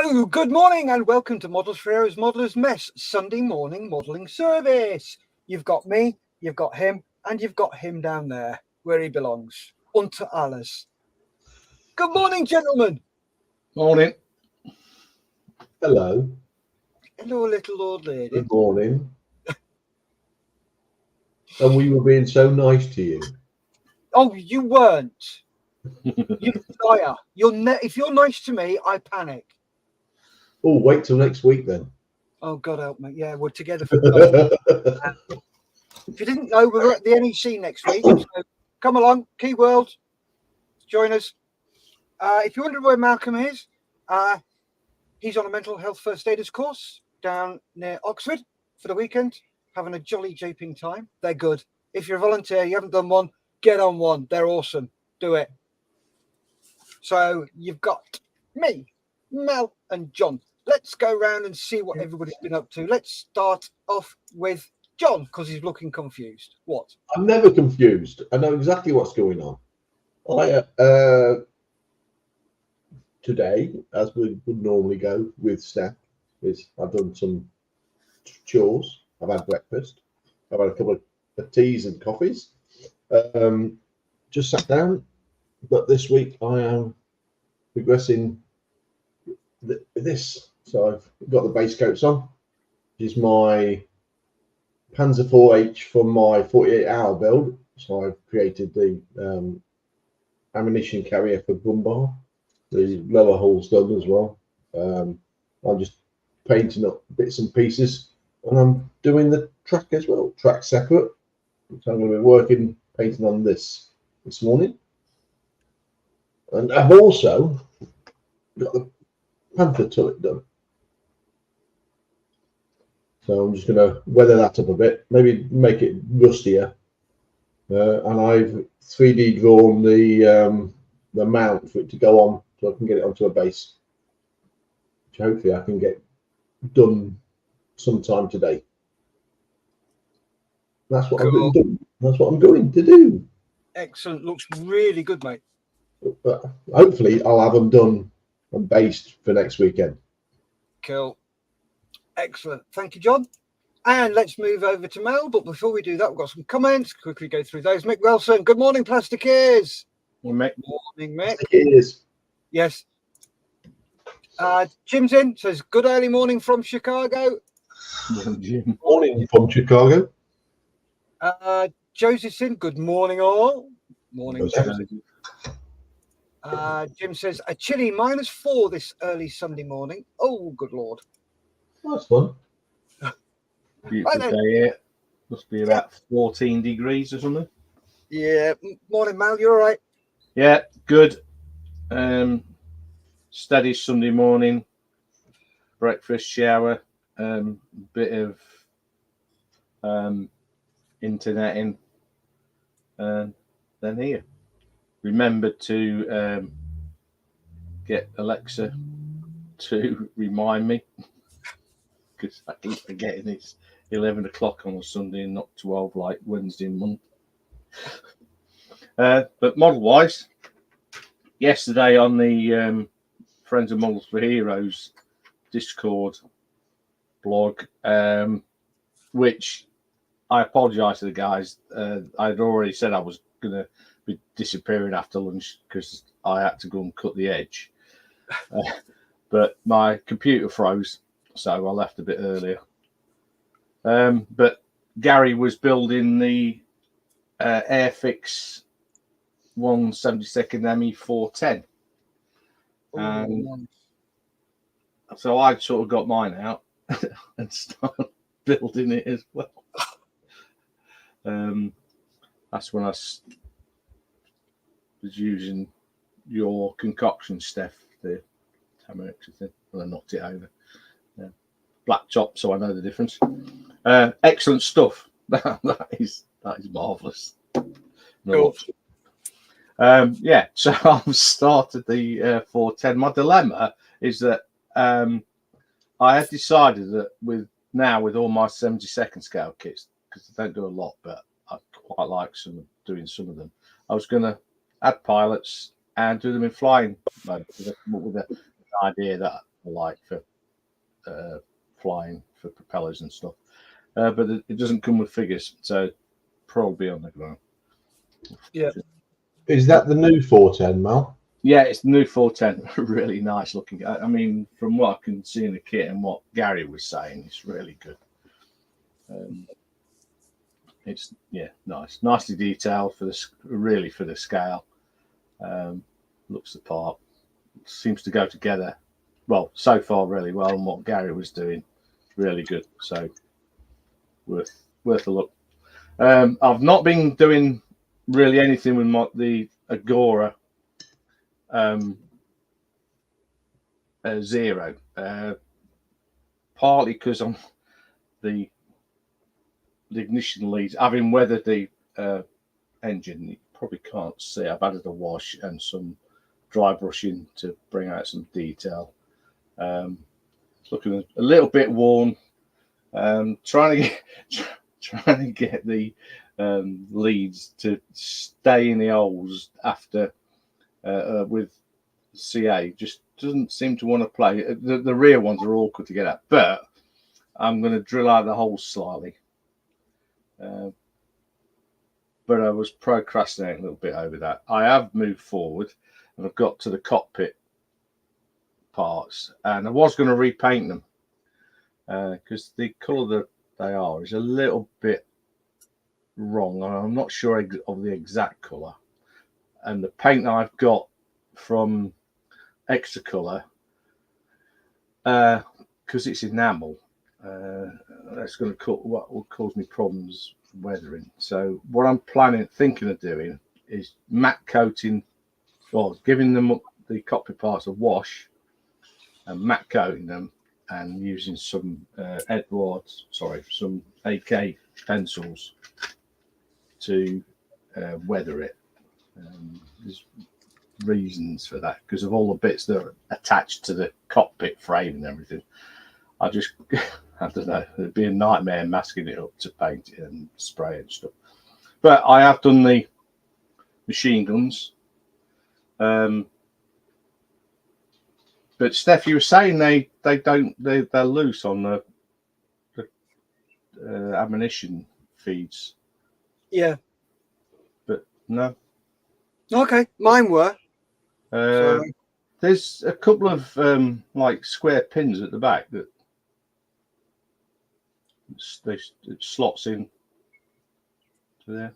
So, good morning and welcome to Models for Heroes Modelers Mess Sunday morning modelling service. You've got me, you've got him, and you've got him down there where he belongs. Unter alles. Good morning, gentlemen. Morning. Hello. Hello, little old lady. Good morning. And we were being so nice to you. Oh, you weren't. You liar. If you're nice to me, I panic. Oh, wait till next week then. Oh, God help me. Yeah, we're together for both. If you didn't know, we're at the NEC next week. So come along, Key World, join us. If you wonder where Malcolm is, he's on a mental health first aiders course down near Oxford for the weekend, having a jolly japing time. They're good. If you're a volunteer, you haven't done one, get on one. They're awesome. Do it. So you've got me, Mel, and John. Let's go around and see what everybody's been up to. Let's start off with John, because he's looking confused. What? I'm never confused. I know exactly what's going on. Today, as we would normally go with Steph, I've done some chores. I've had breakfast. I've had a couple of teas and coffees. Just sat down. But this week I am progressing this. So I've got the base coats on, which is my M4H for my 48-hour build. So I've created the ammunition carrier for Bumbar, the lower holes done as well. I'm just painting up bits and pieces, and I'm doing the track as well, track separate. So I'm going to be painting on this morning. And I've also got the panther turret done. So I'm just going to weather that up a bit, maybe make it rustier. And I've 3D drawn the mount for it to go on, so I can get it onto a base, which hopefully I can get done sometime today. That's what Cool. I'm doing. That's what I'm going to do. Excellent. Looks really good, mate. But hopefully I'll have them done and based for next weekend. Cool. Excellent. Thank you, John. And let's move over to Mel. But before we do that, we've got some comments. Quickly go through those. Mick Wilson. Good morning, Plasticeers. Morning, Mick. Morning, Mick. Cheers. Yes. Jim's in. Says, good early morning from Chicago. Jim. Morning from Chicago. Joseph's in. Good morning, all. Morning, Joseph. Joseph. Jim says, a chilly -4 this early Sunday morning. Oh, good Lord. That's fun. Beautiful day here. Must be about 14 degrees or something. Yeah. Morning, Mal. You all right? Yeah, good. Steady Sunday morning. Breakfast, shower, bit of interneting, and then here. Remember to get Alexa to remind me, because I keep forgetting it's 11 o'clock on a Sunday and not 12 like Wednesday and Monday. But model-wise, yesterday on the Friends of Models for Heroes Discord blog, which I apologise to the guys. I'd already said I was going to be disappearing after lunch because I had to go and cut the edge. But my computer froze, so I left a bit earlier. But Gary was building the Airfix 1/72 ME410. And so I sort of got mine out and started building it as well. That's when I was using your concoction, Steph, the Tamarix thing, and I knocked it over. Black top, so I know the difference. Excellent stuff. that is marvellous. Cool. Yeah, so I've started the 410. My dilemma is that I had decided that with all my 72nd scale kits, because I don't do a lot, but I quite like doing some of them, I was going to add pilots and do them in flying mode with the idea that light for flying for propellers and stuff. But it doesn't come with figures, so probably on the ground. Yeah. Is that the new 410, Mal? Yeah, it's the new 410. Really nice looking. I mean, from what I can see in the kit and what Gary was saying, it's really good. It's nice, nicely detailed for the scale. Looks the part. Seems to go together well so far really well, and what Gary was doing really good. So worth a look. I've not been doing really anything with the Agora Zero, partly because I'm the ignition leads, having weathered the engine. You probably can't see. I've added a wash and some dry brushing to bring out some detail. It's looking a little bit worn. Trying to get the leads to stay in the holes after with CA just doesn't seem to want to play. The rear ones are awkward to get at, but I'm going to drill out the holes slightly. But I was procrastinating a little bit over that. I have moved forward and I've got to the cockpit parts, and I was going to repaint them because the colour that they are is a little bit wrong. I'm not sure of the exact colour, and the paint that I've got from Extra Colour, because it's enamel, that's going to what will cause me problems weathering. So what I'm thinking of doing is matte coating, or giving them the cockpit parts a wash and matte coating them, and using some some AK pencils to weather it. There's reasons for that because of all the bits that are attached to the cockpit frame and everything. I don't know, it'd be a nightmare masking it up to paint it and spray and stuff. But I have done the machine guns. But Steph, you were saying they're loose on the ammunition feeds. Yeah. But no. Okay, mine were. There's a couple of like square pins at the back that it slots in to there.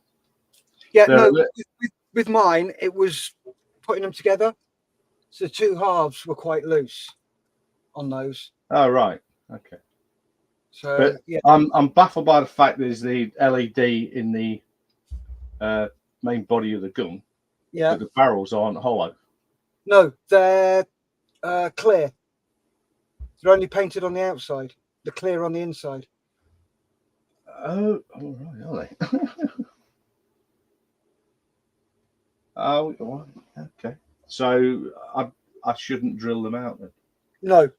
Yeah, no, with mine, it was putting them together. So the two halves were quite loose on those. Oh, right. Okay. So but yeah, I'm baffled by the fact there's the LED in the main body of the gun. Yeah. But the barrels aren't hollow. No, they're clear. They're only painted on the outside. They're clear on the inside. Oh, all right, are they? Oh, okay. So I shouldn't drill them out then. No.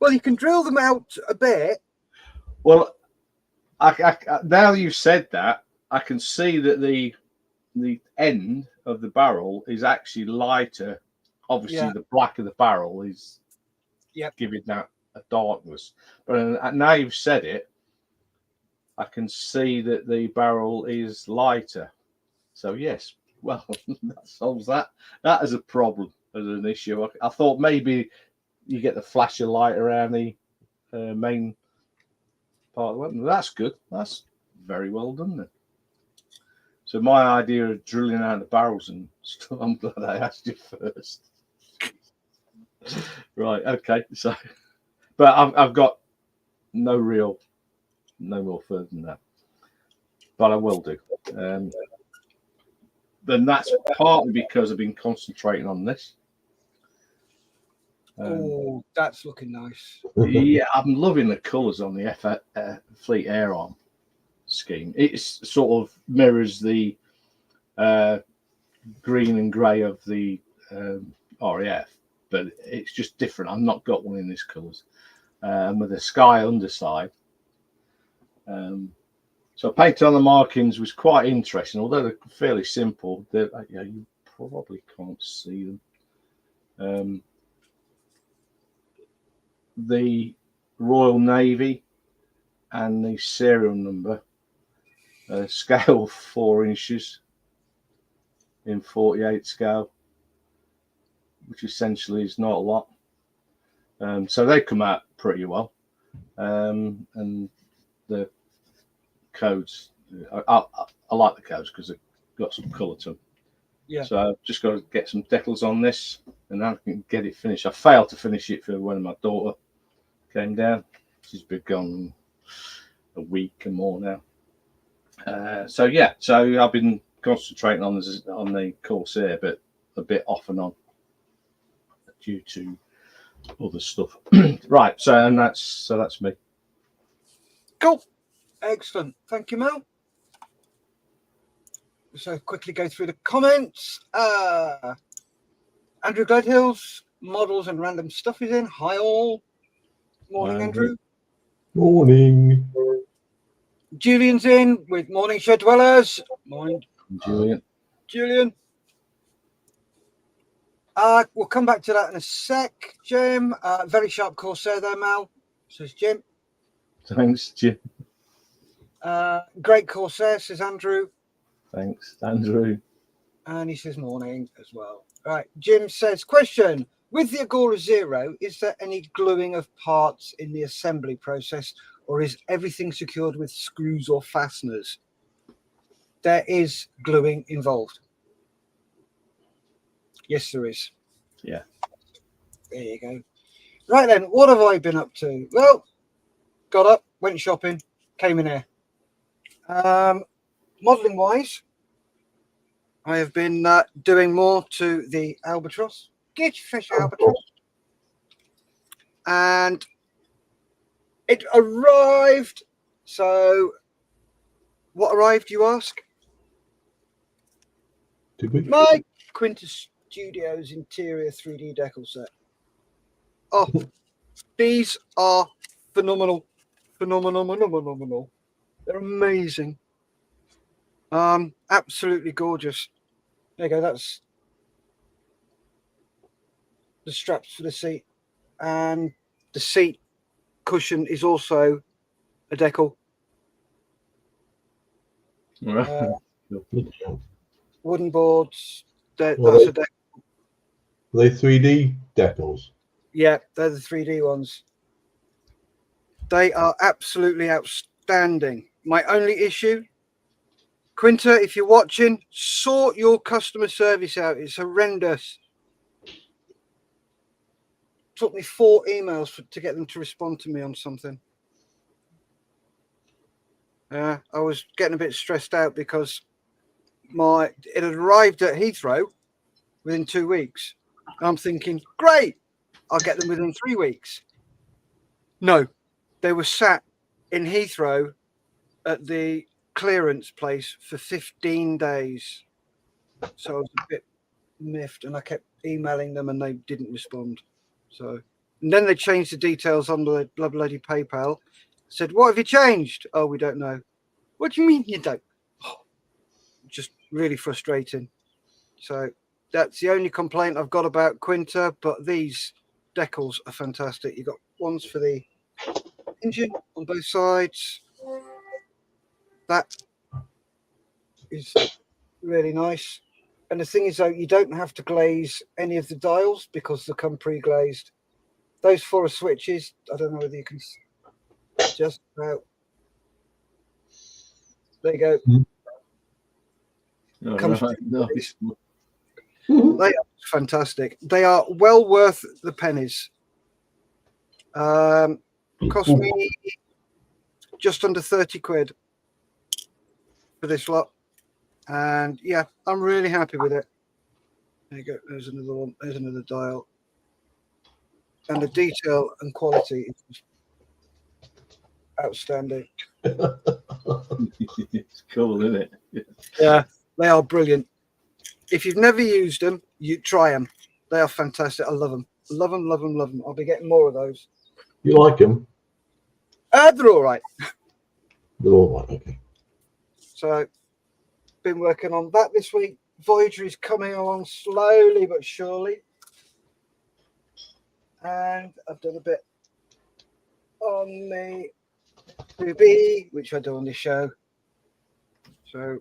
Well, you can drill them out a bit. Well, I now you've said that, I can see that the end of the barrel is actually lighter. Obviously, the black of the barrel is giving that a darkness. But now you've said it, I can see that the barrel is lighter. So yes, well, that solves that. That is a problem, as an issue. I thought maybe you get the flash of light around the main part of the weapon. That's good. That's very well done then. So my idea of drilling out the barrels and stuff, I'm glad I asked you first. Right, okay. So, but I've got no more further than that. But I will do. Then that's partly because I've been concentrating on this. Oh, that's looking nice. Yeah, I'm loving the colours on the Fleet Air Arm scheme. It sort of mirrors the green and grey of the RAF, but it's just different. I've not got one in these colours. With the sky underside. So painting on the markings was quite interesting, although they're fairly simple. You probably can't see them. the Royal Navy and the serial number, scale 4 inches in 48 scale, which essentially is not a lot. So they come out pretty well. And the codes, I like the codes because they've got some colour to them. Yeah. So I've just got to get some decals on this, and then I can get it finished. I failed to finish it for when my daughter came down. She's been gone a week and more now. So I've been concentrating on the Corsair, but a bit off and on due to other stuff. Right. So that's me. Cool. Excellent. Thank you, Mel. So quickly go through the comments. Andrew Gledhill's models and random stuff is in. Hi all. Morning, Andrew. Morning. Julian's in with Morning Shed Dwellers. Morning, Julian. We'll come back to that in a sec, Jim. Very sharp Corsair there, Mel, says Jim. Thanks, Jim. Great Corsair, says Andrew. Thanks, Andrew. And he says morning as well. Right, Jim says, question. With the Agora Zero, is there any gluing of parts in the assembly process, or is everything secured with screws or fasteners? There is gluing involved. Yes, there is. Yeah. There you go. Right then, what have I been up to? Well, got up, went shopping, came in here. Modelling wise, I have been doing more to the Albatross. Get your fish, Albatross. And it arrived. So, what arrived, you ask? Did we? My Quintus Studios interior 3D decal set. Oh, these are phenomenal. Phenomenal. They're amazing. Absolutely gorgeous. There you go. That's the straps for the seat, and the seat cushion is also a decal. Wooden boards. That's a decal. Are they 3D decals? Yeah, they're the 3D ones. They are absolutely outstanding. My only issue, Quinta, if you're watching, sort your customer service out. It's horrendous. Took me 4 emails to get them to respond to me on something. I was getting a bit stressed out because it had arrived at Heathrow within 2 weeks. I'm thinking, great, I'll get them within 3 weeks. No, they were sat in Heathrow at the clearance place for 15 days. So I was a bit miffed, and I kept emailing them and they didn't respond. So, and then they changed the details on the bloody PayPal. Said, what have you changed? Oh, we don't know. What do you mean you don't? Oh, just really frustrating. So that's the only complaint I've got about Quinta, but these decals are fantastic. You've got ones for the engine on both sides. That is really nice. And the thing is, though, you don't have to glaze any of the dials because they come pre-glazed. Those 4 switches, I don't know whether you can just about. There you go. Right. Nice. They are fantastic. They are well worth the pennies. Cost me just under 30 quid for this lot. And yeah, I'm really happy with it. There you go. There's another one. There's another dial. And the detail and quality is outstanding. It's cool, isn't it? Yeah, they are brilliant. If you've never used them, you try them. They are fantastic. I love them. Love them. I'll be getting more of those. You like them? They're all right. They're all right, okay. So, been working on that this week. Voyager is coming along slowly but surely. And I've done a bit on the 2B, which I do on this show. So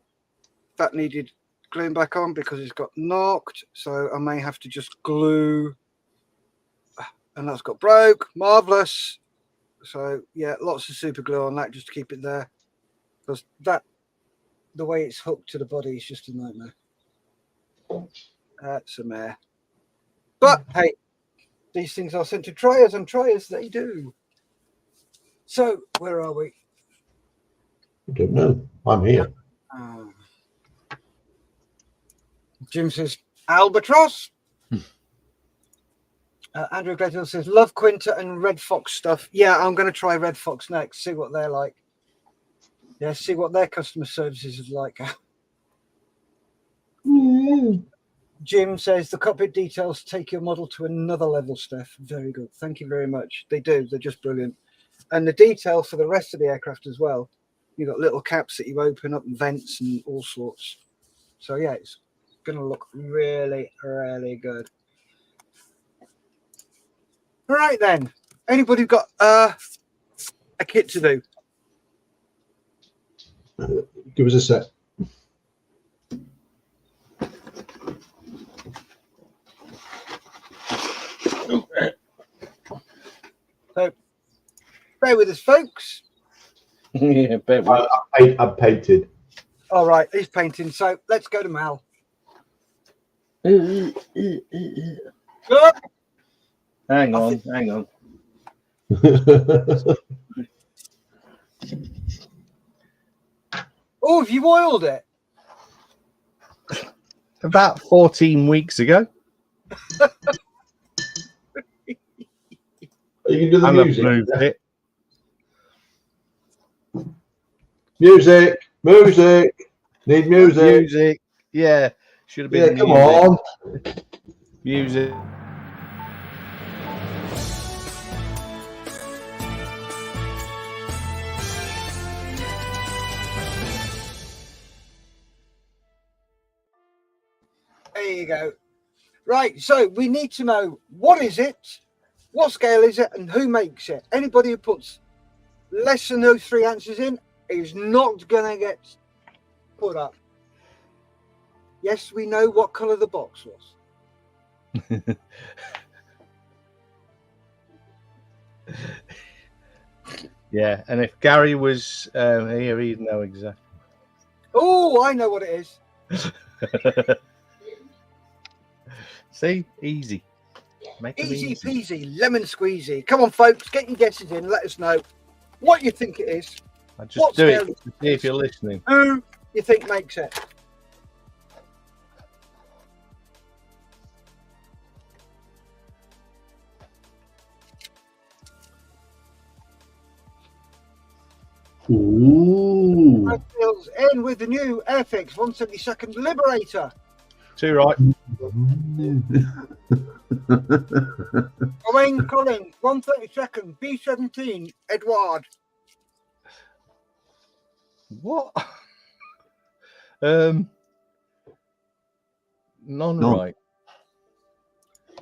that needed gluing back on because it's got knocked. So I may have to just glue. And that's got broke. Marvelous. So yeah, lots of super glue on that just to keep it there. Because that, the way it's hooked to the body is just a nightmare. That's a mare. But hey, these things are sent to triers, and triers they do. So where are we? I don't know. I'm here. Jim says albatross. Andrew Gledhill says love Quinta and Red Fox stuff. Yeah, I'm going to try Red Fox next. See what they're like. Yeah, see what their customer services is like. Jim says the cockpit details take your model to another level, Steph. Very good. Thank you very much. They do. They're just brilliant. And the detail for the rest of the aircraft as well. You've got little caps that you open up and vents and all sorts. So yeah, it's going to look really, really good. All right then. Anybody got a kit to do? Give us a sec. So bear with us, folks. Yeah, bear with us. I've painted. All right, he's painting. So let's go to Mal. Hang on. Oh, have you oiled it? About 14 weeks ago. You can do the And music. I've moved it. Music. Need music. Music. Yeah. Should have been. Yeah, come on. Music. There you go. Right, so we need to know what is it, what scale is it, and who makes it. Anybody who puts less than those three answers in is not going to get put up. Yes, we know what colour the box was. Yeah, and if Gary was here, he'd know exactly. Oh, I know what it is. See, easy. Make it Easy peasy, lemon squeezy. Come on, folks, get your guesses in. Let us know what you think it is. I just do it to see if you're listening. Who you think makes it? Ooh. Feels in with the new Airfix 172nd Liberator. Too right. Owain Collins, 132nd B-17 Edward. What? None right.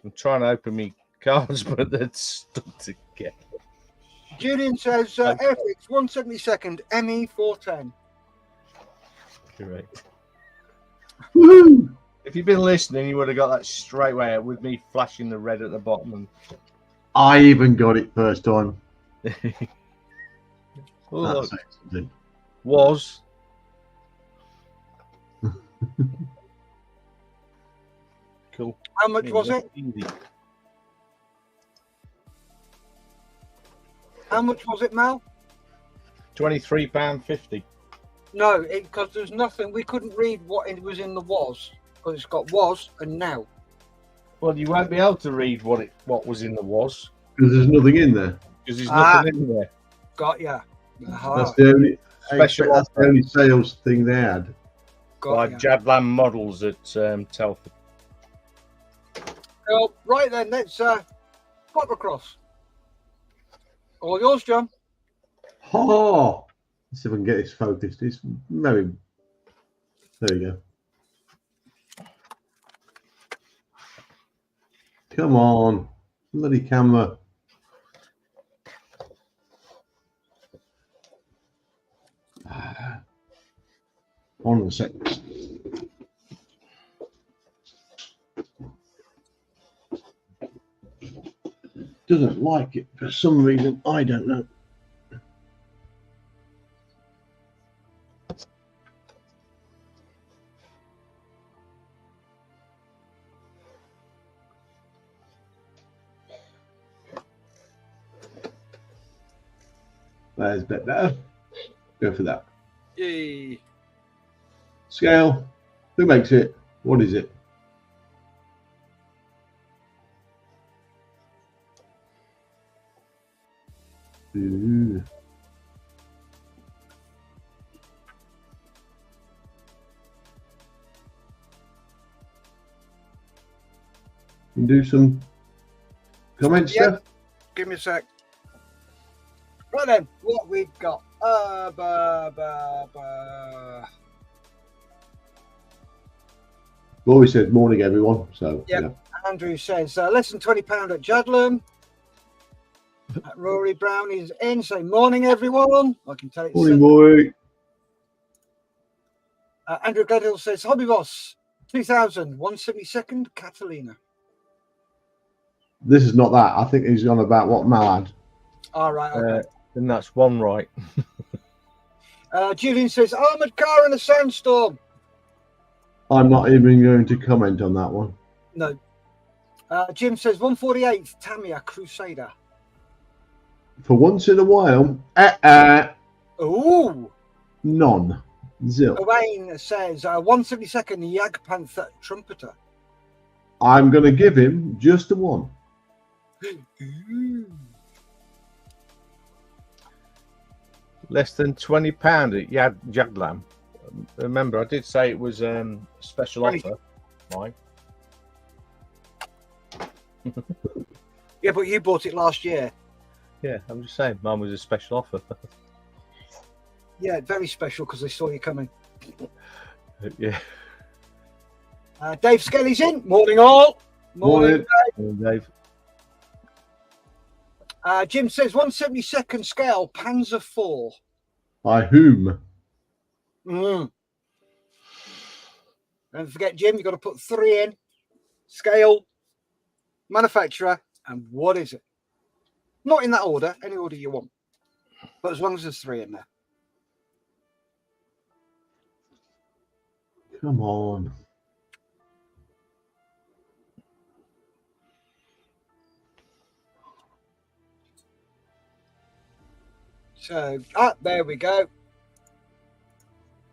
I'm trying to open me cards, but they're stuck together. Julian says Airfix 172nd ME410. Correct. Woo! If you've been listening, you would have got that straight away with me flashing the red at the bottom. I even got it first time. Look, That's was. Cool. How much was it? Easy. How much was it, Mal? £23.50. No, because there's nothing. We couldn't read what it was in the was. Because it's got was and now. Well, you won't be able to read what was in the was. because there's nothing in there. Because there's nothing in there. Got ya. That's the only Special that's the only sales thing they had. By Jadland Models at Telford. Well, right then, let's pop across. All yours, John. Oh, let's see if I can get this focused. It's very. There you go. Come on, bloody camera. on a sec. Doesn't like it for some reason. I don't know. There's a bit better. Go for that. Yay. Scale. Who makes it? What is it? Ooh. And do some comments, Yeah. Steph? Give me a sec. Right then, what we've got. Rory said morning, everyone. So Yep. yeah. Andrew says less than £20 at Jadlam. Rory Brown is in, saying morning, everyone. I can tell it's Morning, Rory. Andrew Gledhill says Hobby Boss 2000 172nd Catalina. This is not that. I think he's on about what Mal had. All right, okay. And that's one right. Julian says armored car in a sandstorm. I'm not even going to comment on that one. No. Jim says 148th Tamiya Crusader. For once in a while, Ooh. none. Zil. Wayne says 172nd Jagdpanther Trumpeter. I'm going to give him just a one. Ooh. Less than £20 at Jadlam. Remember, I did say it was special 20. offer, Mike. Yeah, but you bought it last year. Yeah, I'm just saying, mine was a special offer. Yeah, very special because they saw you coming. Yeah. Dave Skelly's in. Morning, all. Morning. Dave. Jim says 172nd scale Panzer IV. By whom? Don't forget, Jim, you've got to put 3 in. Scale, manufacturer, and what is it? Not in that order, any order you want. But as long as there's 3 in there. Come on. So, there we go.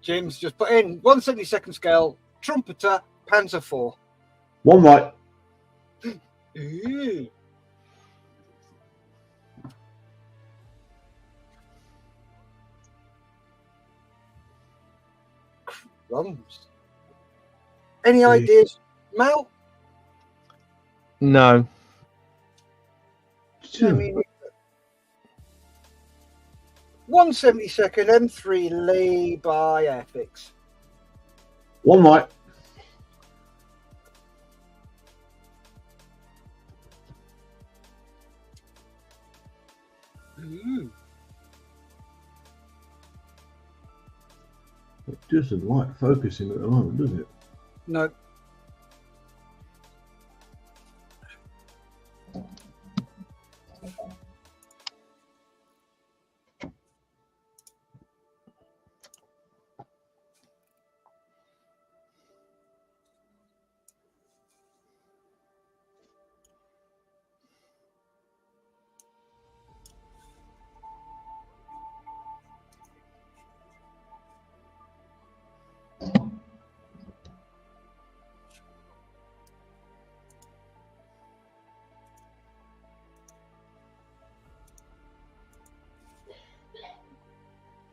Jim's just put in 172nd scale Trumpeter Panzer IV. One right. Ooh. Crumbs. Any ideas, Mel? No. I mean, 172nd M3 Lee by Airfix. One right. Ooh. It doesn't like focusing at the moment, does it? No.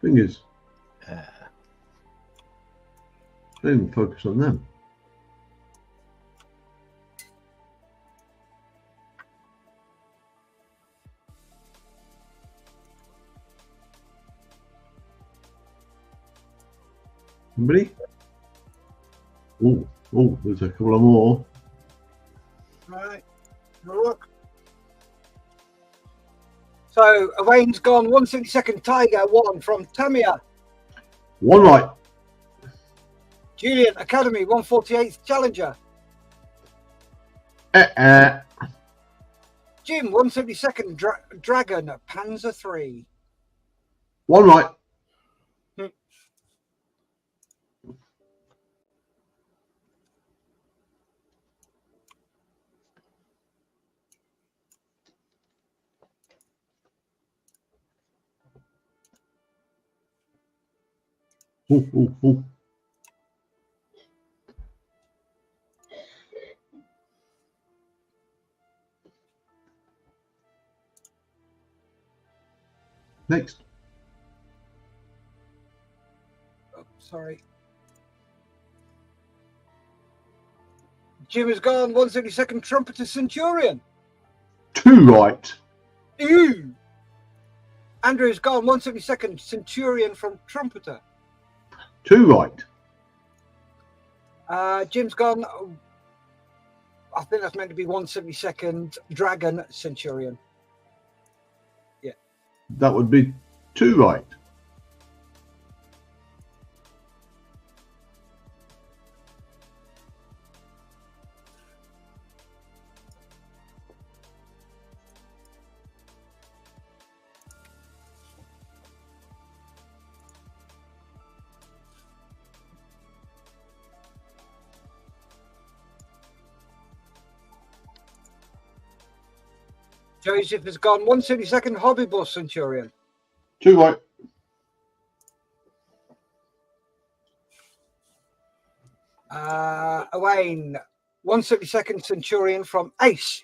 Thing is, I don't even focus on them. Somebody? Oh, there's a couple of more. Right. Look. So Wayne's gone 172nd Tiger 1 from Tamiya. One right. Julian, Academy, 148th Challenger. Jim, 172nd Dragon, Panzer 3. One right. Ooh. Next. Oh, sorry. Jim has gone 172nd Trumpeter Centurion. 2 right. Ooh. Andrew's gone 172nd Centurion from Trumpeter. 2 right. Jim's gone, I think that's meant to be 172nd Dragon Centurion. Yeah. That would be 2 right. Joseph has gone 172nd Hobby Bus Centurion. 2 right. Owain, 172nd Centurion from Ace.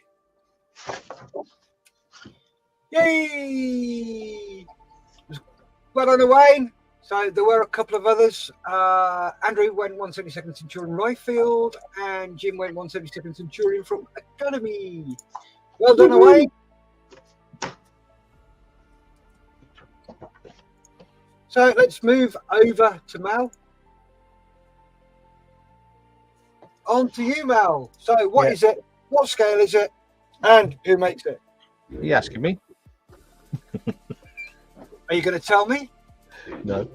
Yay! Well done, Owain. So there were a couple of others. Andrew went 172nd Centurion Riffield, and Jim went 172nd Centurion from Academy. Well done, Owain. So let's move over to Mel. On to you, Mel. So what is it? What scale is it? And who makes it? Are you asking me? Are you going to tell me? No.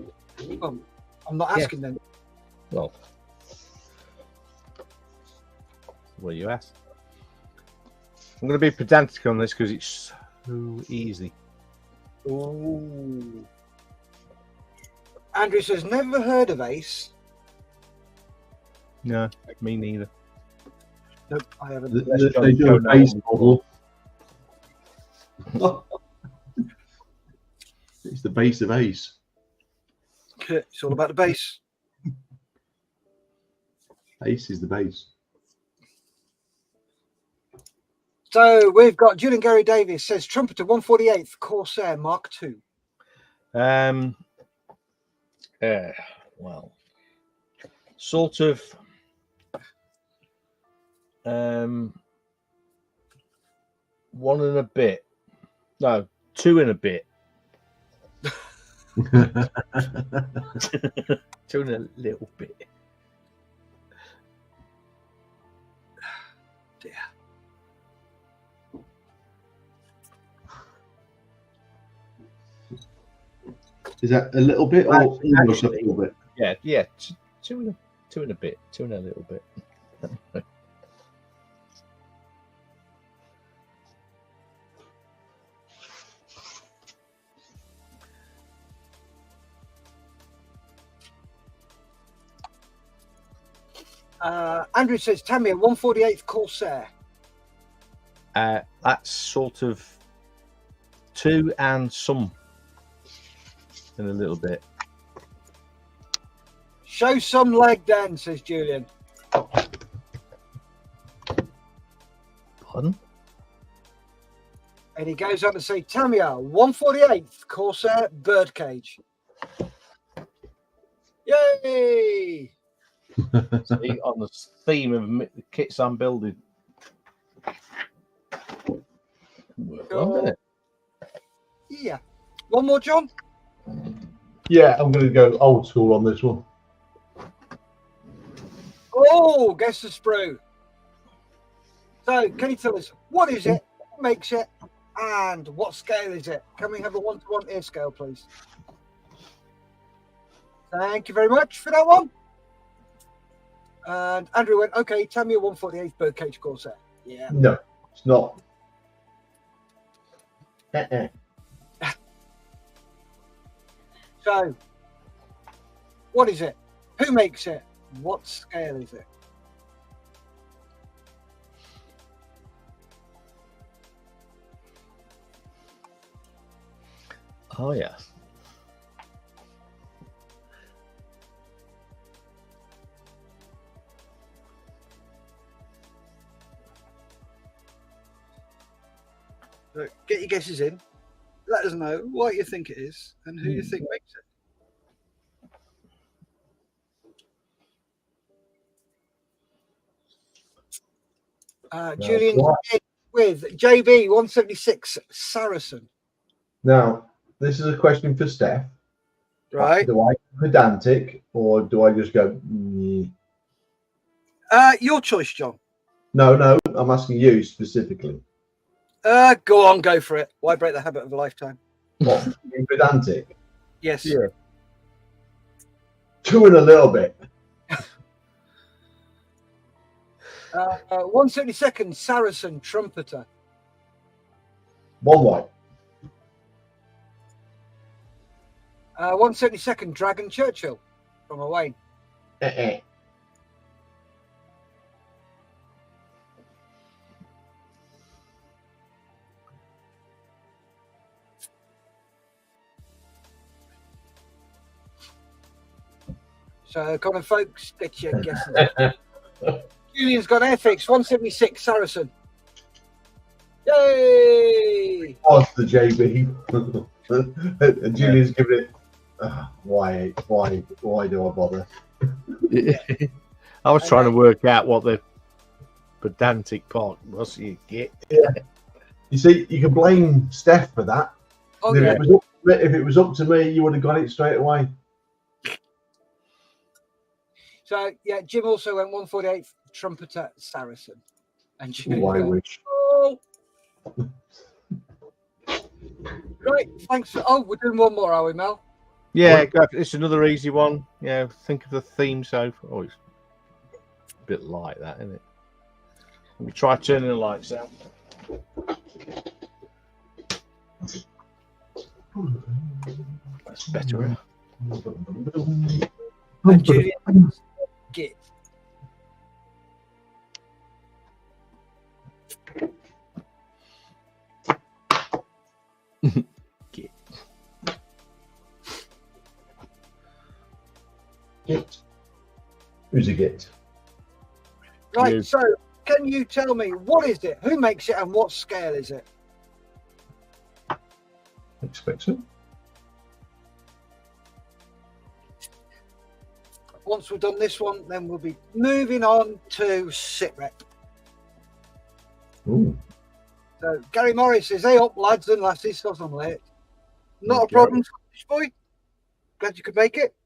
Oh, I'm not asking then. Well, what you asked? I'm going to be pedantic on this because it's so easy. Ooh. Andrew says, never heard of Ace. No, me neither. Nope, I haven't. They do a base model. It's the base of Ace. It's all about the base. Ace is the base. So we've got Julian Gary Davis says Trumpeter 148th Corsair Mark II. Well, sort of. 1 and a bit. No, 2 and a bit. 2 and a little bit. Dear. Is that a little bit or almost a little bit? Yeah. 2 and a bit. 2 and a little bit. Andrew says Tamiya 148th Corsair. That's sort of 2 and some in a little bit. Show some leg then, says Julian. Pardon? And he goes on to say Tamiya 148th Corsair Birdcage. Yay! See, on the theme of the kits I'm building. Yeah. One more, John? Yeah, I'm going to go old school on this one. Oh, guess the sprue. So, can you tell us what is it, what makes it, and what scale is it? Can we have a 1-to-1 ear scale, please? Thank you very much for that one. And Andrew went, okay, tell me a 148th birdcage Corsair. Yeah. No, it's not. So, what is it? Who makes it? What scale is it? Oh, yes. So get your guesses in. Let us know what you think it is and who you think makes it. Julian's with JB 176 Saracen. Now, this is a question for Steph. Right. Do I go pedantic or do I just go? Mm. Your choice, John. No, I'm asking you specifically. Go on, go for it. Why break the habit of a lifetime? What? Being pedantic? Yes. Yeah. 2 and a little bit. 172nd Saracen Trumpeter. 1 white. 172nd Dragon Churchill from Owain. So, come on, folks, get your guesses. Julian's got Airfix 176 Saracen. Yay! Oh, it's the JB. And Julian's giving it. Why do I bother? I was trying to work out what the pedantic part was. You get. Yeah. You see, you can blame Steph for that. Oh, if, yeah. if it was up to me, you would have got it straight away. So, yeah, Jim also went 148th Trumpeter Saracen. And Julian I went, wish. oh. Right, thanks. We're doing one more, are we, Mel? Yeah, it's another easy one. Yeah, think of the theme. So, it's a bit like that, isn't it? Let me try turning the lights out. That's better. And Julian, get. Git. Who's a git? Right, You. so can you tell me what is it? Who makes it and what scale is it? Expect so. Once we've done this one, then we'll be moving on to SITREP. Ooh. So Gary Morris says, hey up lads and lasses, because I'm late. Not a Okay. problem, Scottish boy. Glad you could make it.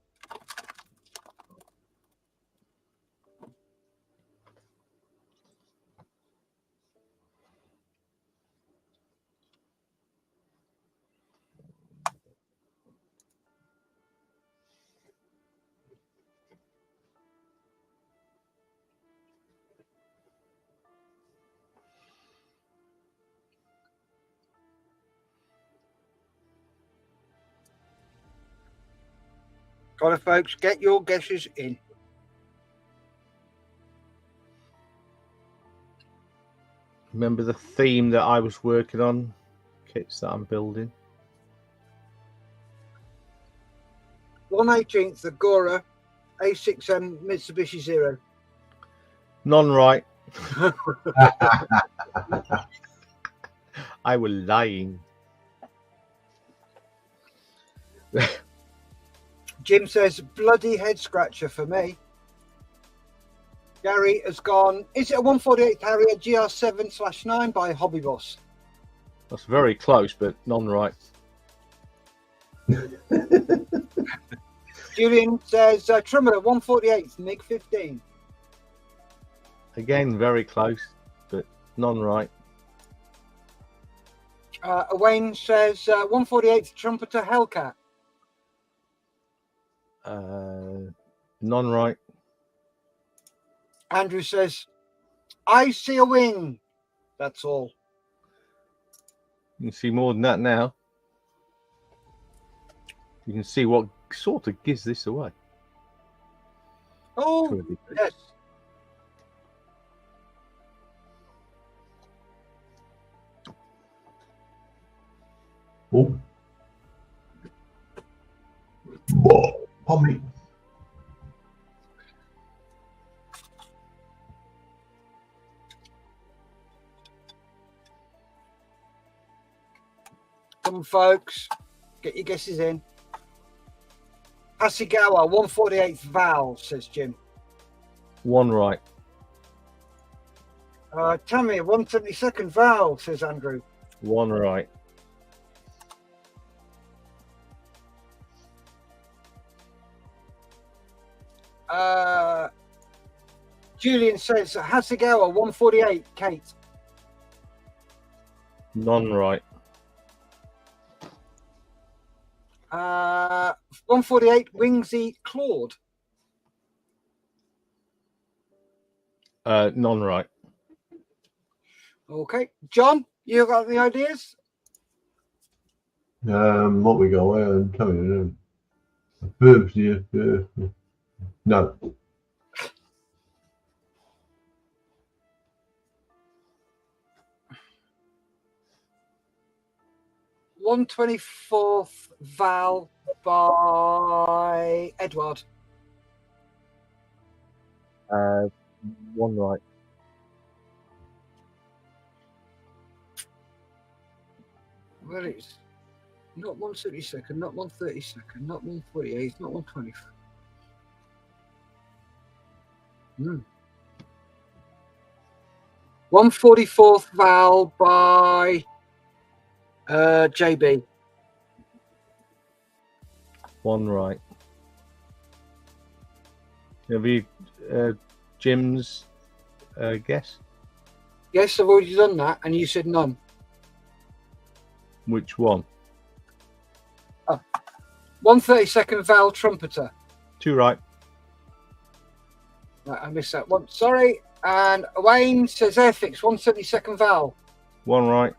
Got it, folks. Get your guesses in. Remember the theme that I was working on? Kits that I'm building. 1/18th Agora A6M Mitsubishi Zero. None right. I was lying. Jim says, bloody head scratcher for me. Gary has gone, is it a 148 Harrier GR7/9 by Hobby Boss? That's very close, but none right. Julian says, Trummer 148 MiG 15. Again, very close, but none right. Wayne says, 148 Trumpeter Hellcat. None right. Andrew says, I see a wing. That's all. You can see more than that now. You can see what sort of gives this away. Oh, yes. Oh. Pardon me. Come on, folks. Get your guesses in. Hasegawa, 148th Val, says Jim. 1 right. Tammy, 172nd Val, says Andrew. 1 right. Julian says Hasegawa, 148, Kate. None right. 148, Wingsy Claude. None right. Okay. John, you got the ideas? What we got? Coming in. No. 124th Val by Edward. 1 right. Well, it's not 172nd, not 132nd, not 148th, not 120th. 144th Val by JB. 1 right. Have you Jim's guess? Yes, I've already done that, and you said none. Which one? 132nd Val Trumpeter. 2 right. Right, I missed that one. Sorry. And Wayne says Airfix, 172nd Val. 1 right.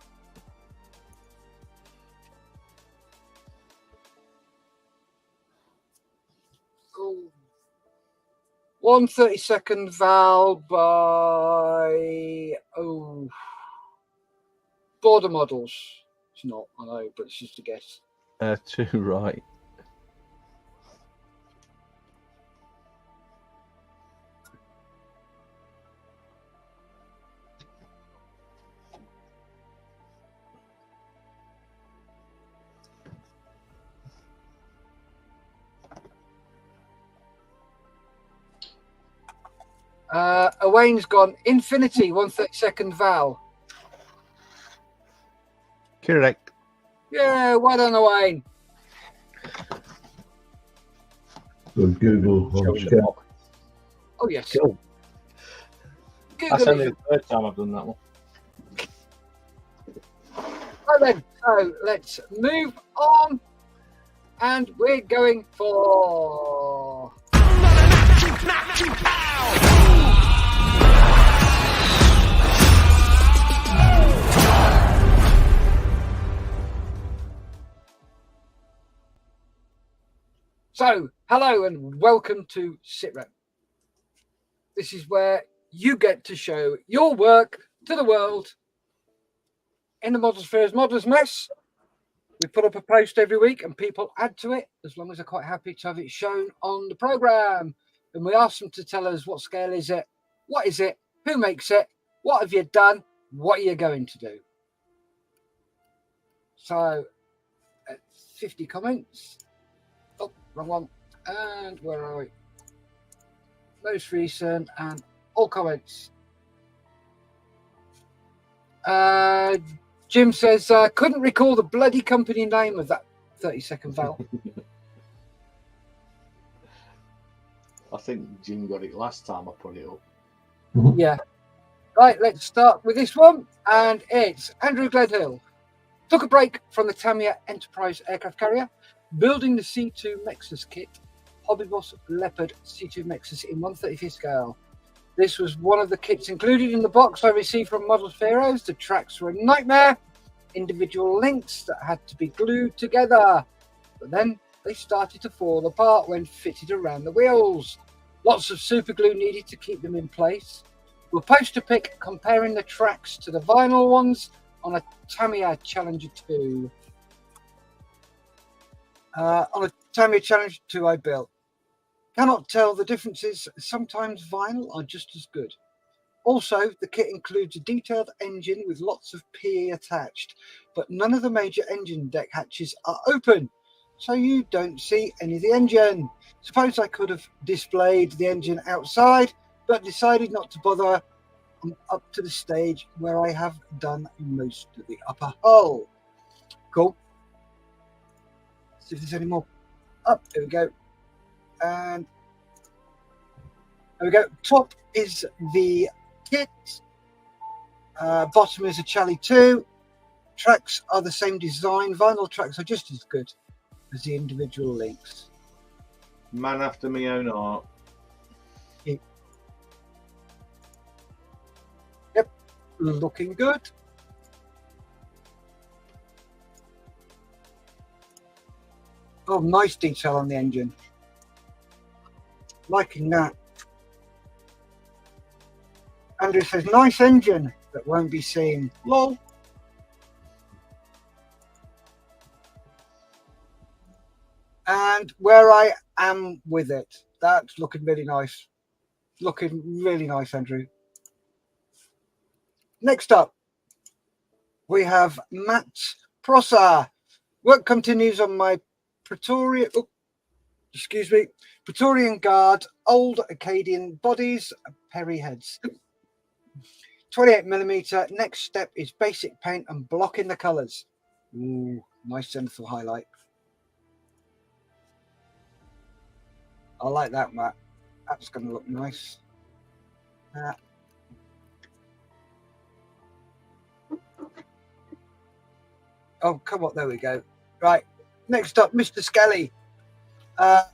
Oh. 132nd Val by Border Models. It's not, I know, but it's just a guess. 2 right. Wayne's gone Infinity, 132nd Val. Correct. Yeah, well done, Wayne. Good Google. Oh, yes. Cool. Google That's only it. the 3rd time I've done that one. Right then, so let's move on. And we're going for... So, hello and welcome to SitRep. This is where you get to show your work to the world in the Model Spheres Modelers Mess. We put up a post every week and people add to it as long as they're quite happy to have it shown on the programme. And we ask them to tell us what scale is it, what is it, who makes it, what have you done, what are you going to do. So, 50 comments. Oh, wrong one. And where are we? Most recent and all comments. Jim says, couldn't recall the bloody company name of that 32nd Val. I think Jim got it last time I put it up. Yeah. Right, let's start with this one. And it's Andrew Gledhill. Took a break from the Tamiya Enterprise aircraft carrier, building the C2 Mexus kit, Hobby Boss Leopard C2 Mexus in 1/35 scale. This was one of the kits included in the box I received from Models for Heroes. The tracks were a nightmare. Individual links that had to be glued together. But then they started to fall apart when fitted around the wheels. Lots of super glue needed to keep them in place. We'll post a pic comparing the tracks to the vinyl ones on a Tamiya Challenger 2. On a Tamiya Challenger 2 I built. Cannot tell the differences. Sometimes vinyl are just as good. Also, the kit includes a detailed engine with lots of PE attached, but none of the major engine deck hatches are open, so you don't see any of the engine. Suppose I could have displayed the engine outside, but decided not to bother. I'm up to the stage where I have done most of the upper hull. Cool. Let's see if there's any more. Up, there we go. And there we go. Top is the kit. Bottom is a Charlie 2. Tracks are the same design. Vinyl tracks are just as good as the individual links. Man after me own heart. Yep, looking good. Oh, nice detail on the engine. Liking that. Andrew says, nice engine that won't be seen. Lol. And where I am with it, that's looking really nice. Looking really nice, Andrew. Next up, we have Matt Prosser. Work continues on my Praetorian Guard, old Acadian bodies, Perry heads. 28mm. Next step is basic paint and blocking the colours. Ooh, nice central highlight. I like that, Matt. That's going to look nice. Oh, come on. There we go. Right. Next up, Mr. Skelly.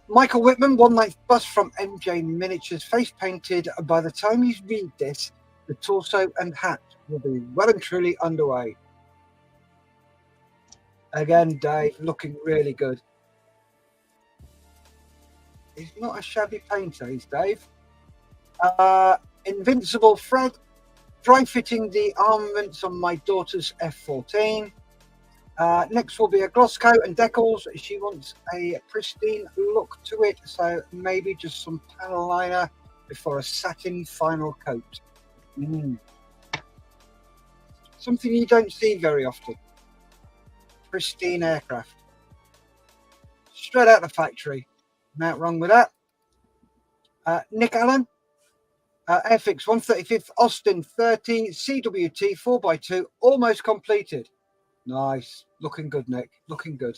Michael Whitman, 1/9 bust from MJ Miniatures, face painted. By the time you read this, the torso and hat will be well and truly underway. Again, Dave, looking really good. He's not a shabby painter, he's Dave. Invincible Fred, dry fitting the armaments on my daughter's F-14. Next will be a gloss coat and decals. She wants a pristine look to it, so maybe just some panel liner before a satin final coat. Something you don't see very often. Pristine aircraft. Straight out the factory. Not wrong with that. Nick Allen. Airfix 135th Austin 30 CWT 4x2 almost completed. Nice. Looking good, Nick. Looking good.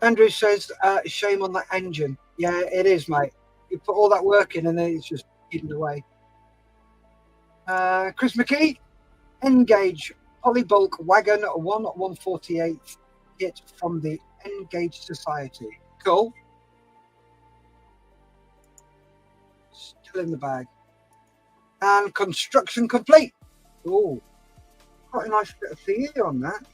Andrew says, shame on that engine. Yeah, it is, mate. You put all that work in and then it's just hidden away. Chris McKee, Engage Polybulk Wagon 1/148 kit from the Engage Society. Cool. Still in the bag. And construction complete. Oh, quite a nice bit of PE on that.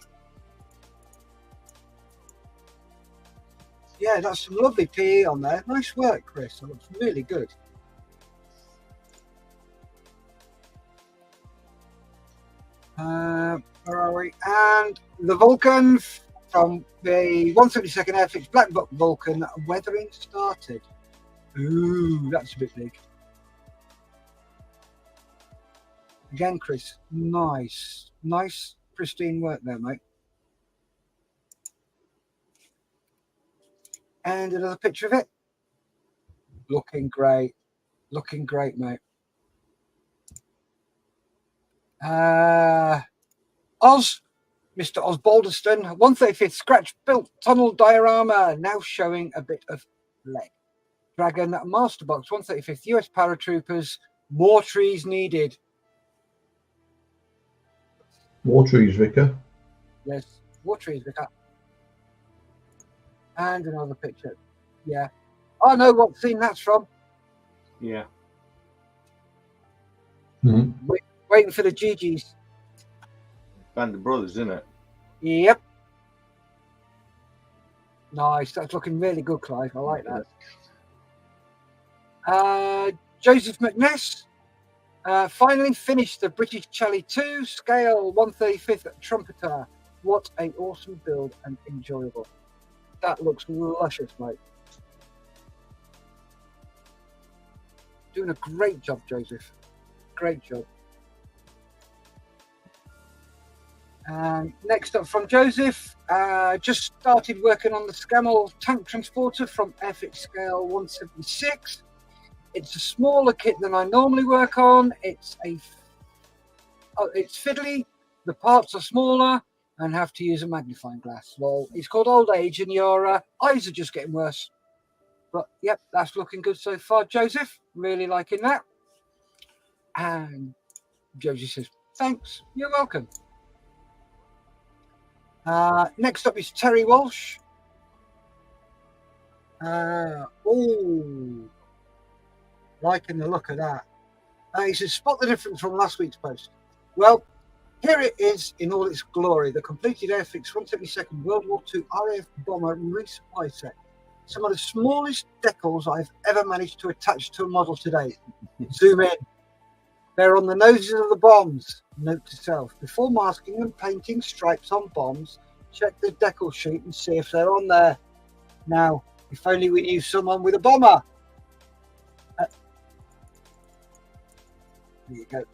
Yeah, that's some lovely PE on there. Nice work, Chris. That looks really good. Where are we? And the Vulcan from the 172nd Airfix Black Book Vulcan, weathering started. Ooh, that's a bit big. Again, Chris, nice, pristine work there, mate. And another picture of it. Looking great, mate. Oz, Mr. Osbaldeston, 135th scratch built tunnel diorama, now showing a bit of leg. Dragon Masterbox, 135th US Paratroopers, more trees needed. More trees, Vicar. Yes, more trees, Vicar. And another picture. Yeah. I know what scene that's from. Yeah. Mm-hmm. Waiting for the GGs. Band of Brothers, isn't it? Yep. Nice. That's looking really good, Clive. I like that. Joseph McNess finally finished the British Charlie 2 scale 135th trumpeter. What an awesome build and enjoyable. That looks luscious, mate. Doing a great job, Joseph. Great job. And next up from Joseph, just started working on the Scammell tank transporter from Airfix scale 176. It's a smaller kit than I normally work on. It's fiddly. The parts are smaller and have to use a magnifying glass. Well, it's called old age, and your eyes are just getting worse. But yep, that's looking good so far, Joseph. Really liking that. And Josie says, "Thanks. You're welcome." Next up is Terry Walsh. Liking the look of that. He says, "Spot the difference from last week's post." Well, here it is in all its glory. The completed Airfix 172nd World War II RAF bomber resupply set. Some of the smallest decals I've ever managed to attach to a model today. Zoom in. They're on the noses of the bombs. Note to self: before masking and painting stripes on bombs, check the decal sheet and see if they're on there. Now, if only we knew someone with a bomber. There you go.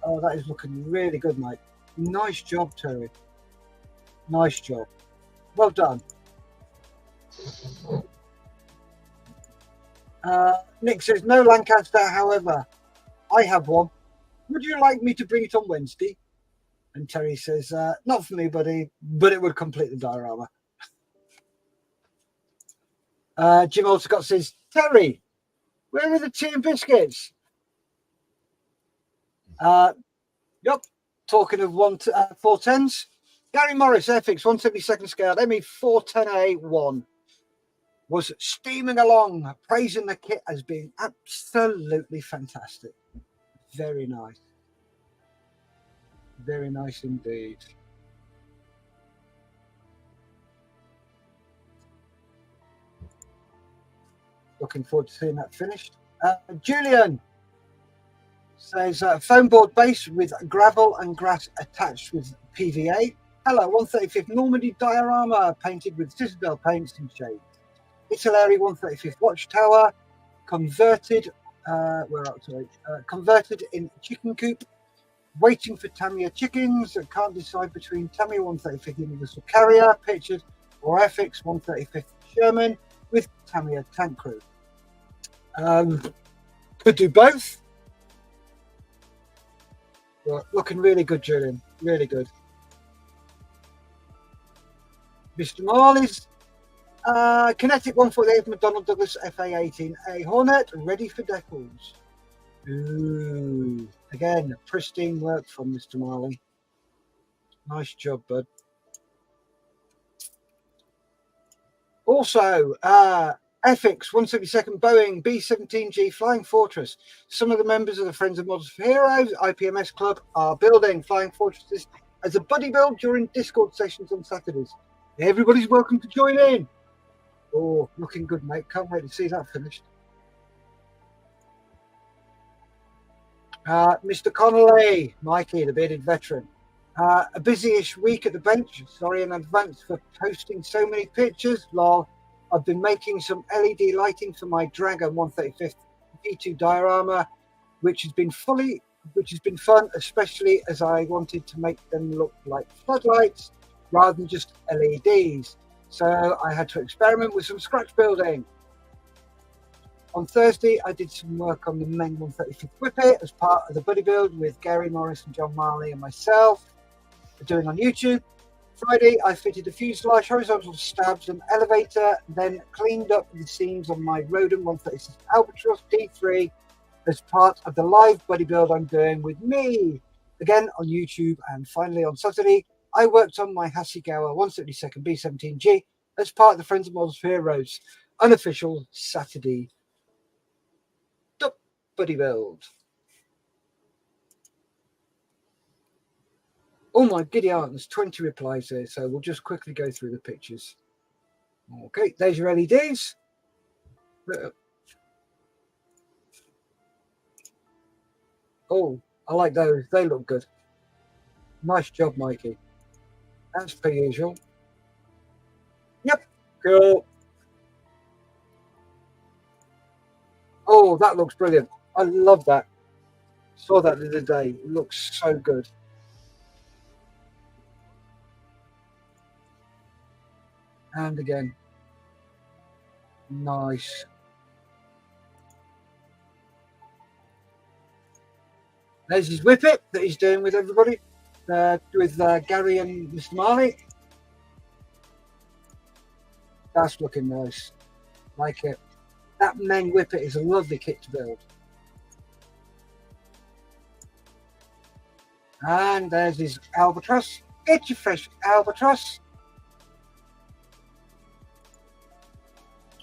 Oh, that is looking really good, mate. Nice job, Terry. Nice job. Well done. Nick says, "No Lancaster, however. I have one. Would you like me to bring it on Wednesday?" And Terry says, "Not for me, buddy, but it would complete the diorama." Jim Alscott says, "Terry, where are the tea and biscuits?" Yep. Talking of 410s, Gary Morris Airfix 172nd scale ME 410A1 was steaming along, praising the kit as being absolutely fantastic. Very nice. Very nice indeed. Looking forward to seeing that finished. Julian says, "Foam board base with gravel and grass attached with PVA. Hello, 135th Normandy diorama painted with Citadel paints in shade. Italeri 135th watchtower converted. Converted in chicken coop. Waiting for Tamiya chickens. Can't decide between Tamiya 135th Universal Carrier pictured or Airfix 135th Sherman with Tamiya tank crew. Could do both. But looking really good, Julian. Really good. Mr. Marley's Kinetic 148 McDonnell Douglas FA-18A Hornet ready for decals. Ooh, again, pristine work from Mr. Marley. Nice job, bud. Also, Airfix 172nd Boeing B-17G Flying Fortress. Some of the members of the Friends of Models for Heroes IPMS Club are building Flying Fortresses as a buddy build during Discord sessions on Saturdays. Everybody's welcome to join in. Oh, looking good, mate. Can't wait to see that finished. Mr. Connolly, Mikey, the bearded veteran. A busy-ish week at the bench. Sorry in advance for posting so many pictures. Lol. I've been making some LED lighting for my Dragon 135th G2 diorama, which has been fun, especially as I wanted to make them look like floodlights rather than just LEDs. So I had to experiment with some scratch building. On Thursday, I did some work on the main 135th Whippet as part of the buddy build with Gary Morris and John Marley and myself doing on YouTube. Friday, I fitted a fuselage, horizontal stabs, and elevator, then cleaned up the seams on my Rodin 136 Albatross D3 as part of the live buddy build I'm doing with me. Again on YouTube. And finally on Saturday, I worked on my Hasegawa 172nd B17G as part of the Friends of Models for Heroes unofficial Saturday buddy build. Oh my giddy aunt, there's 20 replies there, so we'll just quickly go through the pictures. Okay, there's your LEDs. Oh, I like those. They look good. Nice job, Mikey. As per usual. Yep, cool. Oh, that looks brilliant. I love that. Saw that the other day. It looks so good. And again. Nice. There's his whippet that he's doing with everybody. With Gary and Mr. Marley. That's looking nice. Like it. That men whippet is a lovely kit to build. And there's his albatross. Get your fresh albatross.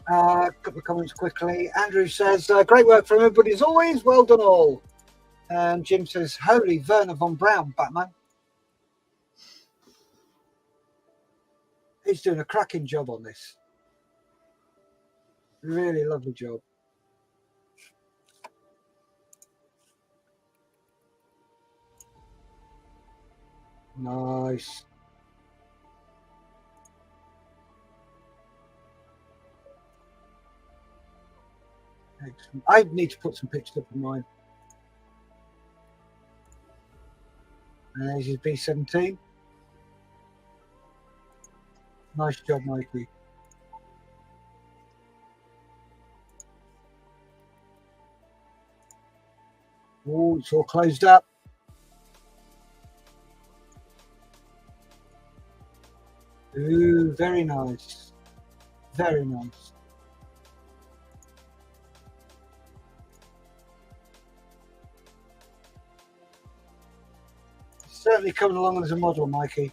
A couple of comments quickly. Andrew says, great work from everybody as always. Well done all. And Jim says, holy Werner von Braun, Batman. He's doing a cracking job on this. Really lovely job. Nice. Excellent. I need to put some pictures up of mine. And there's his B17. Nice job, Mikey. Oh, it's all closed up. Ooh, very nice. Very nice. Certainly coming along as a model, Mikey.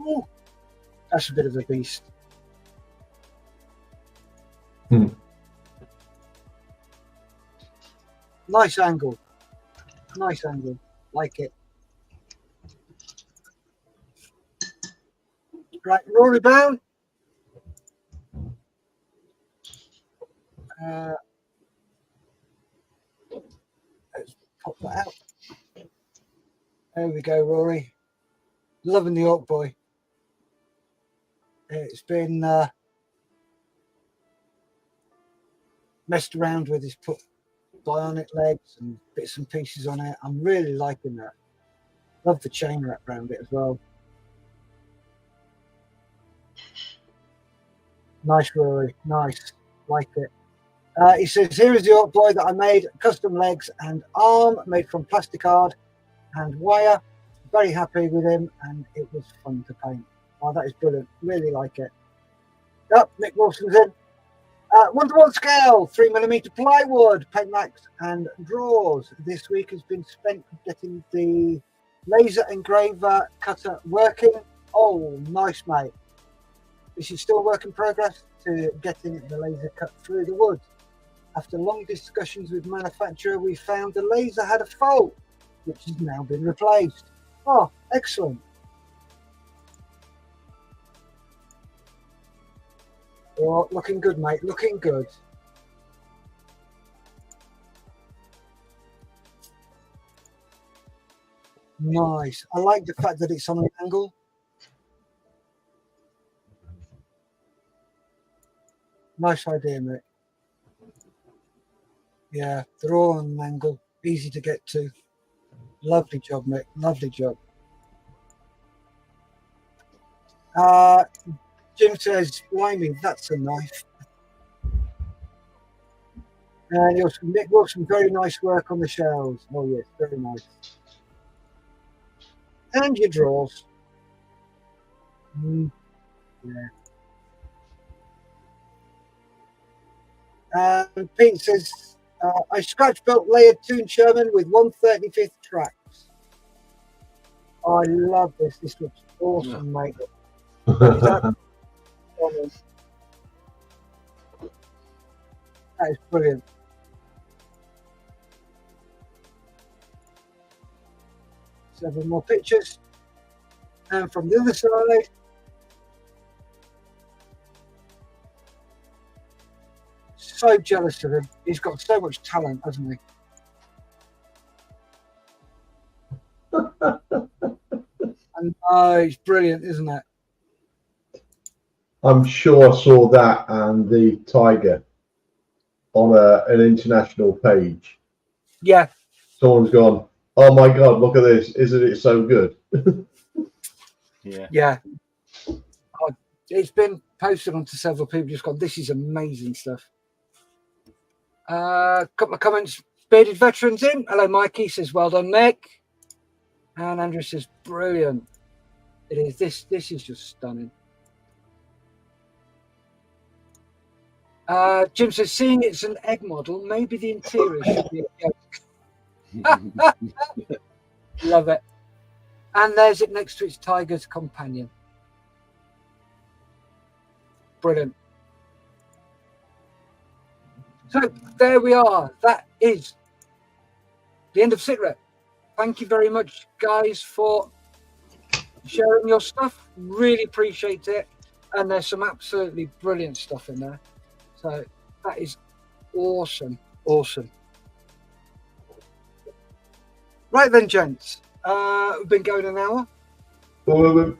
Ooh, that's a bit of a beast. Nice angle. Nice angle. Like it. Right, Rory Brown. Let's pop that out. There we go, Rory. Loving the Orc Boy. It's been messed around with. He's put bionic legs and bits and pieces on it. I'm really liking that. Love the chain wrap around it as well. Nice, Rory. Nice. Like it. He says, here is the Orc Boy that I made. Custom legs and arm made from plastic card and wire. Very happy with him, and it was fun to paint. Oh, that is brilliant. Really like it. Oh, Mick Wilson's in. 1:1 scale, 3mm plywood, paint max and drawers. This week has been spent getting the laser engraver cutter working. Oh, nice, mate. This is still a work in progress to getting the laser cut through the wood. After long discussions with manufacturer, we found the laser had a fault, which has now been replaced. Oh, excellent. Oh, looking good, mate. Looking good. Nice. I like the fact that it's on an angle. Nice idea, mate. Yeah, they're all on an angle. Easy to get to. Lovely job, mate. Lovely job. Jim says, blimey, that's a knife. And Nick Wilson, very nice work on the shells. Oh, yes, very nice. And your drawers. Yeah. Pete says, I scratch built layered Toon Sherman with 1/35 tracks. I love this. This looks awesome, mate. That is brilliant. Several more pictures. And from the other side, so jealous of him. He's got so much talent, hasn't he? And he's brilliant, isn't it? I'm sure I saw that and the tiger on an international page. Yeah. Someone's gone, oh my God, look at this. Isn't it so good? Yeah. It's been posted onto several people. Just gone, this is amazing stuff. Couple of comments. Bearded Veterans in. Hello, Mikey says, well done, Nick. And Andrew says, brilliant. It is. This is just stunning. Jim says, seeing it's an egg model, maybe the interior should be a joke. Love it. And there's it next to its tiger's companion. Brilliant. So there we are. That is the end of SitRep. Thank you very much, guys, for sharing your stuff. Really appreciate it. And there's some absolutely brilliant stuff in there. So that is awesome. Awesome. Right then, gents. We've been going an hour. Oh,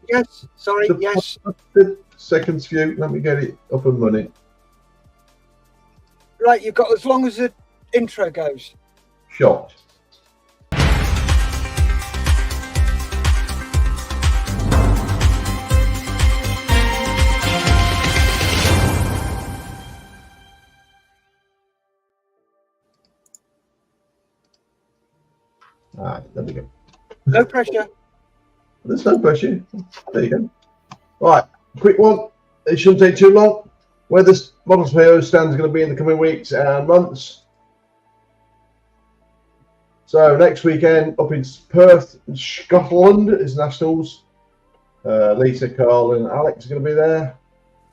yes. Sorry, yes. Seconds view. Let me get it up and running. Right, you've got as long as the intro goes. Shot. All right, there we go. No pressure. There's no pressure. There you go. Right, quick one. It shouldn't take too long. Where this Models for Heroes stand is going to be in the coming weeks and months. So next weekend up in Perth, Scotland is Nationals. Lisa, Carl and Alex are going to be there.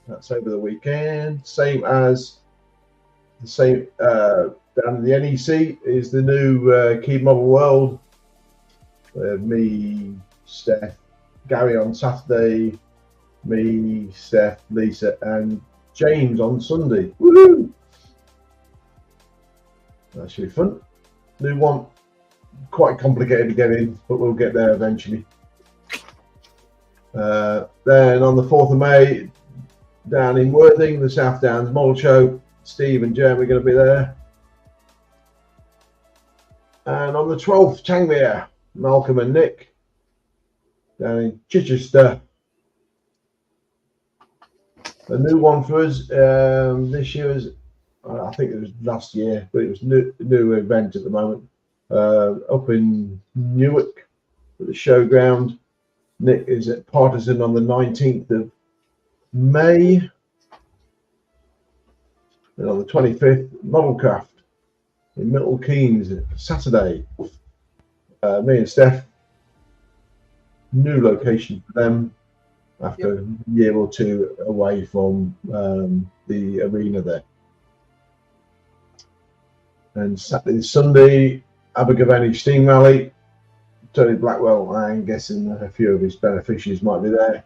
That's over the weekend. Same as the same down in the NEC is the new Key Model World. Me, Steph, Gary on Saturday, me, Steph, Lisa and James on Sunday. Woohoo! That should be fun. New one, quite complicated to get in, but we'll get there eventually. Then on the 4th of May, down in Worthing, the South Downs Model Show, Steve and Jeremy are going to be there. And on the 12th, Tangmere, Malcolm and Nick, down in Chichester. A new one for us this year is, I think it was last year, but it was new event at the moment. Up in Newark at the showground. Nick is at Partisan on the 19th of May. And on the 25th, Modelcraft in Milton Keynes, Saturday. Me and Steph, new location for them after a year or two away from the arena there. And Saturday, Sunday, Abergavenny Steam Rally. Tony Blackwell, I'm guessing a few of his beneficiaries might be there.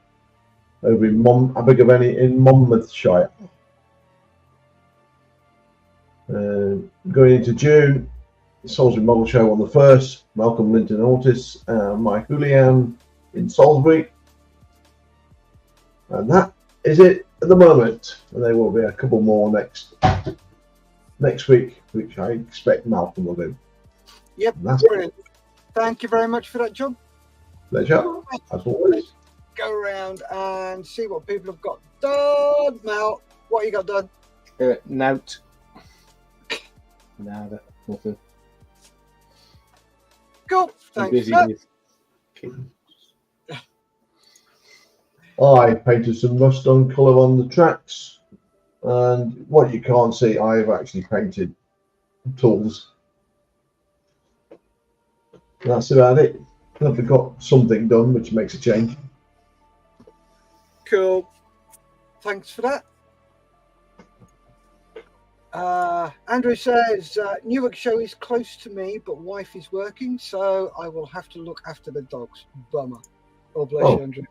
Over in Abergavenny in Monmouthshire. Going into June, Salisbury Model Show on the 1st, Malcolm Linton Ortis, Mike Julian in Salisbury. And that is it at the moment. And there will be a couple more next week, which I expect Malcolm will do. Yep, brilliant. Thank you very much for that, John. Pleasure, as always. Go around and see what people have got done. Mel, what you got done? Note. Nada, nothing. Cool. I'm Thanks. busy Matt. with kittens. I painted some rust on colour on the tracks, and what you can't see, I've actually painted tools. That's about it. Glad we got something done, which makes a change. Cool. Thanks for that. Andrew says, Newark show is close to me, but wife is working, so I will have to look after the dogs. Bummer. Oh, bless you, Andrew.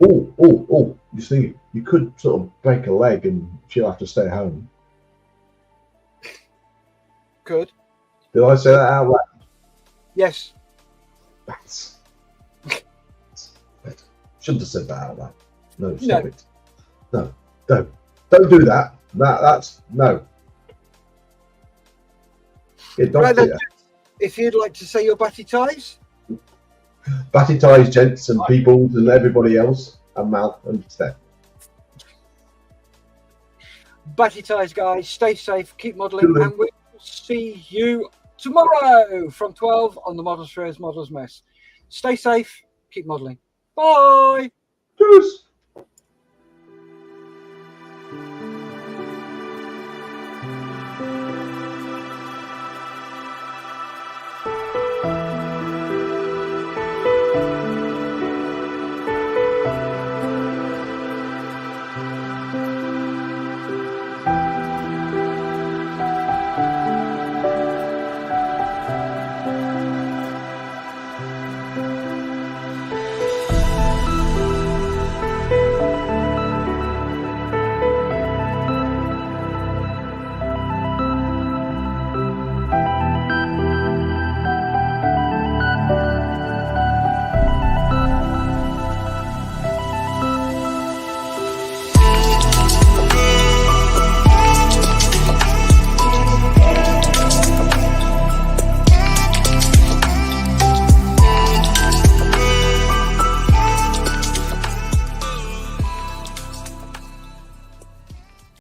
Oh, just thinking, you could sort of break a leg and she'll have to stay home. Good. Did I say that out loud? Yes. Bats. Shouldn't have said that out loud. No, stop it. No, don't do that. That's no. Right then, if you'd like to say your batty ties. Batty ties, gents and peoples and everybody else, and Mal and Steph. Batty ties, guys. Stay safe, keep modelling, and we'll see you tomorrow from 12 on the Models Fairs Models Mess. Stay safe, keep modelling. Bye. Cheers.